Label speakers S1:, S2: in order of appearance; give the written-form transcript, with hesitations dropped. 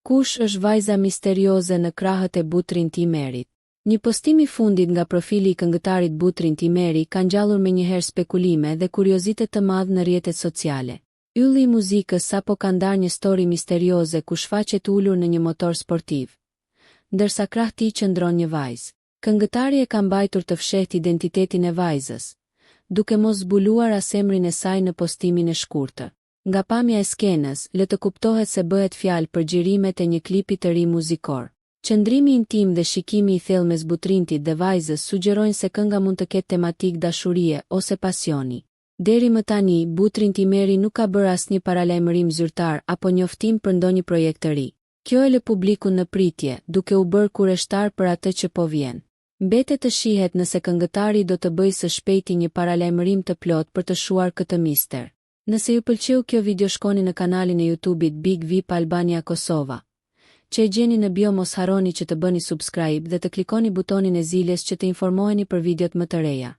S1: Kush është vajza misterioze në krahët e Butrin Timerit? Një postim i fundit nga profili i këngëtarit Butrin Timeri ka ngjallur menjëherë spekulime dhe kuriozitet të madh në rrjetet sociale. Ylli i muzikës sapo ka ndarë një stori misterioze ku shfaqet ulur në një motor sportiv, ndërsa krah tij qëndron një vajzë. Këngëtari e ka mbajtur të fshehtë identitetin e vajzës, duke mos zbuluar as emrin e saj në postimin e shkurtër. Nga pamja e skenës, le të kuptohet se bëhet fjalë për xhirimet e një klipi të ri muzikor. Qëndrimi intim dhe shikimi i thellë mes Butrintit dhe vajzës sugjerojnë se kënga mund të ketë tematik dashurie ose pasioni. Deri më tani, Butrin Timeri nuk ka bërë asnjë paralajmërim zyrtar apo njoftim për ndonjë projekt të ri. Kjo e lë publikun në pritje, duke u bërë kureshtar për atë që po vjen. Mbetet të shihet nëse këngëtari do të bëjë së shpejti një paralajmërim të plot për të shuar këtë mister. Nëse ju pëlqeu kjo video, shkoni në kanalin e YouTube-it Big VIP Albania Kosova, që e gjeni në bio. Mos harroni që të bëni subscribe dhe të klikoni butonin e ziljes që të informoheni për videot më të reja.